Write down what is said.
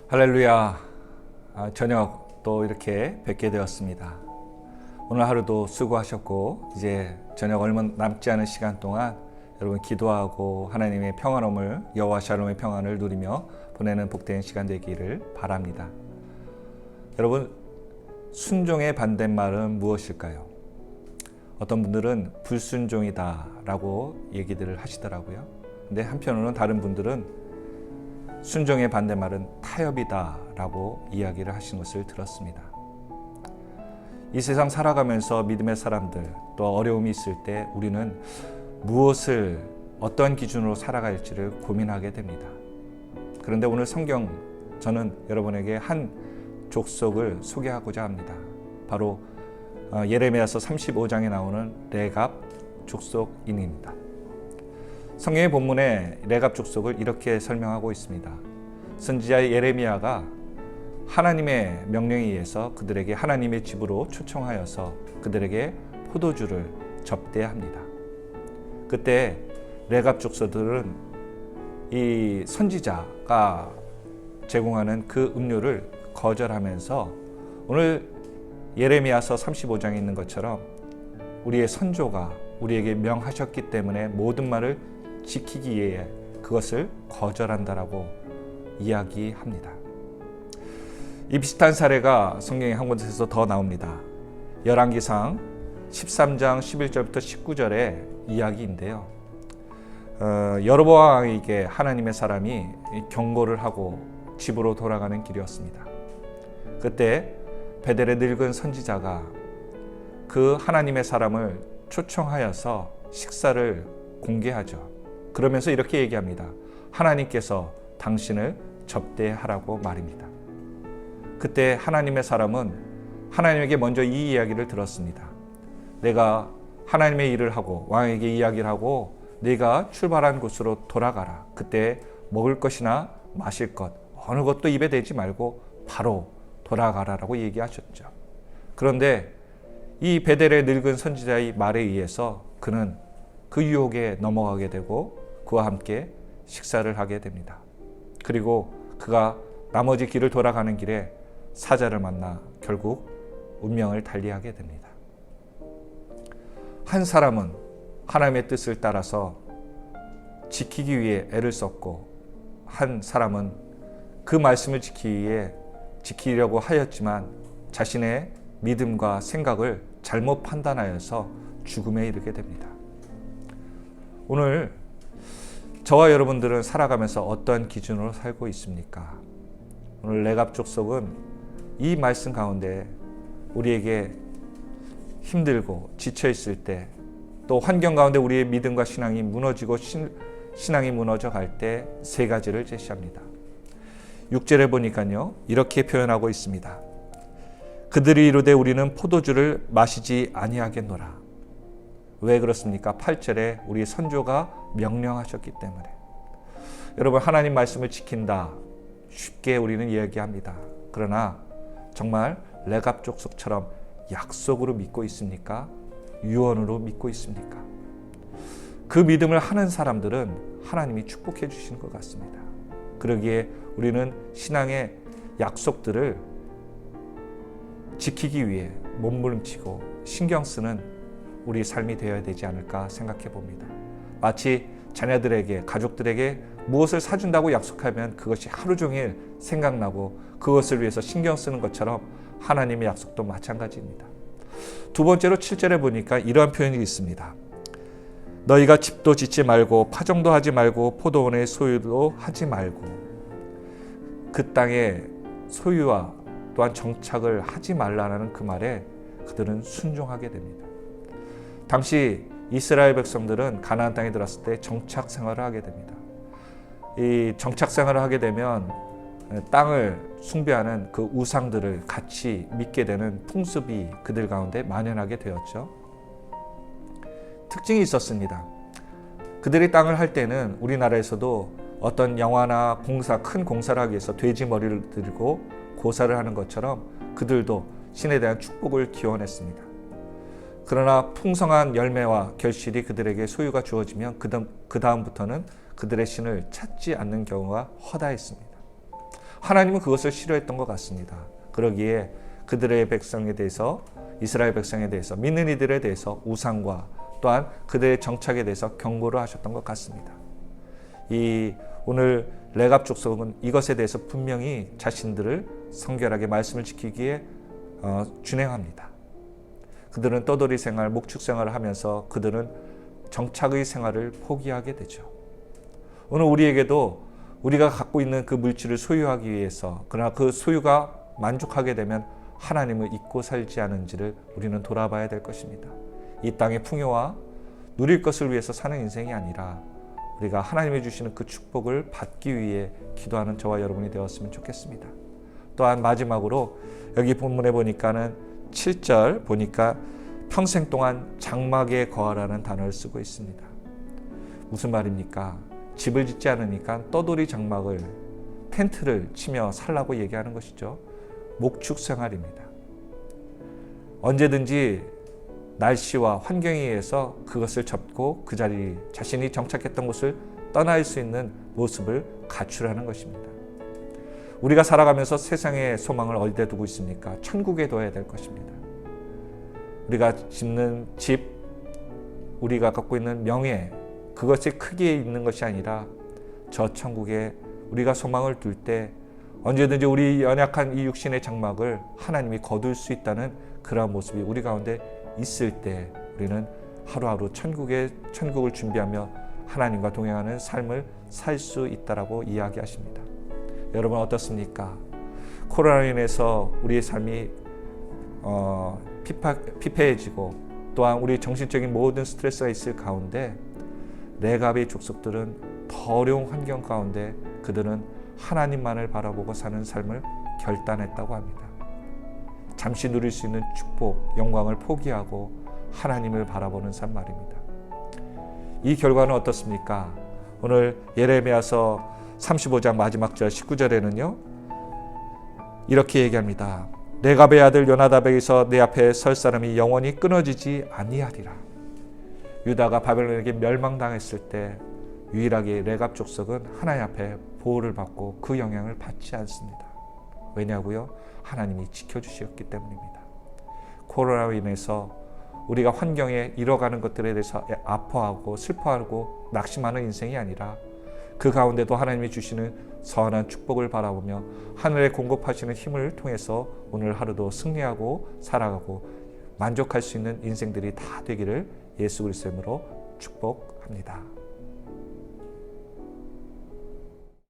할렐루야. 저녁 또 이렇게 뵙게 되었습니다. 오늘 하루도 수고하셨고 이제 저녁 얼마 남지 않은 시간 동안 여러분 기도하고 하나님의 평안함을, 여호와 샬롬의 평안을 누리며 보내는 복된 시간 되기를 바랍니다. 여러분, 순종의 반대말은 무엇일까요? 어떤 분들은 불순종이다 라고 얘기들을 하시더라고요. 근데 한편으로는 다른 분들은 순종의 반대말은 타협이다 라고 이야기를 하신 것을 들었습니다. 이 세상 살아가면서 믿음의 사람들, 또 어려움이 있을 때 우리는 무엇을, 어떤 기준으로 살아갈지를 고민하게 됩니다. 그런데 오늘 성경, 저는 여러분에게 한 족속을 소개하고자 합니다. 바로 예레미야서 35장에 나오는 레갑 족속인입니다. 성경의 본문에 레갑 족속을 이렇게 설명하고 있습니다. 선지자 예레미야가 하나님의 명령에 의해서 그들에게 하나님의 집으로 초청하여서 그들에게 포도주를 접대합니다. 그때 레갑 족속들은 이 선지자가 제공하는 그 음료를 거절하면서 오늘 예레미야서 35장에 있는 것처럼 우리의 선조가 우리에게 명하셨기 때문에 모든 말을 지키기 위해 그것을 거절한다라고 이야기합니다. 이 비슷한 사례가 성경의 한 곳에서 더 나옵니다. 열왕기상 13장 11절부터 19절의 이야기인데요. 여로보암 왕에게 하나님의 사람이 경고를 하고 집으로 돌아가는 길이었습니다. 그때 베델의 늙은 선지자가 그 하나님의 사람을 초청하여서 식사를 공개하죠. 그러면서 이렇게 얘기합니다. 하나님께서 당신을 접대하라고 말입니다. 그때 하나님의 사람은 하나님에게 먼저 이 이야기를 들었습니다. 내가 하나님의 일을 하고 왕에게 이야기를 하고 네가 출발한 곳으로 돌아가라. 그때 먹을 것이나 마실 것 어느 것도 입에 대지 말고 바로 돌아가라라고 얘기하셨죠. 그런데 이 베델의 늙은 선지자의 말에 의해서 그는 그 유혹에 넘어가게 되고 그와 함께 식사를 하게 됩니다. 그리고 그가 나머지 길을 돌아가는 길에 사자를 만나 결국 운명을 달리하게 됩니다. 한 사람은 하나님의 뜻을 따라서 지키기 위해 애를 썼고 한 사람은 그 말씀을 지키기 위해 지키려고 하였지만 자신의 믿음과 생각을 잘못 판단하여서 죽음에 이르게 됩니다. 오늘 저와 여러분들은 살아가면서 어떤 기준으로 살고 있습니까? 오늘 레갑 족속은 이 말씀 가운데 우리에게 힘들고 지쳐 있을 때, 또 환경 가운데 우리의 믿음과 신앙이 무너지고 신앙이 무너져 갈 때 세 가지를 제시합니다. 6절에 보니까요, 이렇게 표현하고 있습니다. 그들이 이르되 우리는 포도주를 마시지 아니하겠노라. 왜 그렇습니까? 8절에 우리 선조가 명령하셨기 때문에. 여러분, 하나님 말씀을 지킨다 쉽게 우리는 이야기합니다. 그러나 정말 레갑 족속처럼 약속으로 믿고 있습니까? 유언으로 믿고 있습니까? 그 믿음을 하는 사람들은 하나님이 축복해 주시는 것 같습니다. 그러기에 우리는 신앙의 약속들을 지키기 위해 몸부림치고 신경 쓰는 우리 삶이 되어야 되지 않을까 생각해 봅니다. 마치 자녀들에게, 가족들에게 무엇을 사준다고 약속하면 그것이 하루 종일 생각나고 그것을 위해서 신경 쓰는 것처럼 하나님의 약속도 마찬가지입니다. 두 번째로 7절에 보니까 이러한 표현이 있습니다. 너희가 집도 짓지 말고 파종도 하지 말고 포도원의 소유도 하지 말고. 그 땅의 소유와 또한 정착을 하지 말라는 그 말에 그들은 순종하게 됩니다. 당시 이스라엘 백성들은 가나안 땅에 들어왔을 때 정착 생활을 하게 됩니다. 이 정착 생활을 하게 되면 땅을 숭배하는 그 우상들을 같이 믿게 되는 풍습이 그들 가운데 만연하게 되었죠. 특징이 있었습니다. 그들이 땅을 할 때는 우리나라에서도 어떤 영화나 공사, 큰 공사를 하기 위해서 돼지 머리를 들고 고사를 하는 것처럼 그들도 신에 대한 축복을 기원했습니다. 그러나 풍성한 열매와 결실이 그들에게 소유가 주어지면 그 다음부터는 그들의 신을 찾지 않는 경우가 허다했습니다. 하나님은 그것을 싫어했던 것 같습니다. 그러기에 그들의 백성에 대해서, 이스라엘 백성에 대해서, 믿는 이들에 대해서 우상과 또한 그들의 정착에 대해서 경고를 하셨던 것 같습니다. 오늘 레갑 족속은 이것에 대해서 분명히 자신들을 성결하게 말씀을 지키기에 준행합니다. 그들은 떠돌이 생활, 목축 생활을 하면서 그들은 정착의 생활을 포기하게 되죠. 오늘 우리에게도 우리가 갖고 있는 그 물질을 소유하기 위해서, 그러나 그 소유가 만족하게 되면 하나님을 잊고 살지 않은지를 우리는 돌아봐야 될 것입니다. 이 땅의 풍요와 누릴 것을 위해서 사는 인생이 아니라 우리가 하나님이 주시는 그 축복을 받기 위해 기도하는 저와 여러분이 되었으면 좋겠습니다. 또한 마지막으로 여기 본문에 보니까는 7절 보니까 평생 동안 장막에 거하라는 단어를 쓰고 있습니다. 무슨 말입니까? 집을 짓지 않으니까 떠돌이 장막을, 텐트를 치며 살라고 얘기하는 것이죠. 목축 생활입니다. 언제든지 날씨와 환경에 의해서 그것을 접고 그 자리, 자신이 정착했던 곳을 떠날 수 있는 모습을 갖추라는 것입니다. 우리가 살아가면서 세상의 소망을 어디에 두고 있습니까? 천국에 둬야 될 것입니다. 우리가 짓는 집, 우리가 갖고 있는 명예, 그것이 크기에 있는 것이 아니라 저 천국에 우리가 소망을 둘 때 언제든지 우리 연약한 이 육신의 장막을 하나님이 거둘 수 있다는 그러한 모습이 우리 가운데 있을 때 우리는 하루하루 천국을 준비하며 하나님과 동행하는 삶을 살 수 있다라고 이야기하십니다. 여러분 어떻습니까? 코로나로 인해서 우리의 삶이 피폐해지고 또한 우리 정신적인 모든 스트레스가 있을 가운데 레갑의 족속들은 더 어려운 환경 가운데 그들은 하나님만을 바라보고 사는 삶을 결단했다고 합니다. 잠시 누릴 수 있는 축복, 영광을 포기하고 하나님을 바라보는 삶 말입니다. 이 결과는 어떻습니까? 오늘 예레미야서 35장 마지막 절 19절에는요. 이렇게 얘기합니다. 레갑의 아들 요나답에게서 내 앞에 설 사람이 영원히 끊어지지 아니하리라. 유다가 바벨론에게 멸망당했을 때 유일하게 레갑 족속은 하나님 앞에 보호를 받고 그 영향을 받지 않습니다. 왜냐고요? 하나님이 지켜주셨기 때문입니다. 코로나로 인해서 우리가 환경에 잃어가는 것들에 대해서 아파하고 슬퍼하고 낙심하는 인생이 아니라 그 가운데도 하나님이 주시는 선한 축복을 바라보며 하늘에 공급하시는 힘을 통해서 오늘 하루도 승리하고 살아가고 만족할 수 있는 인생들이 다 되기를 예수 그리스도의 이름으로 축복합니다.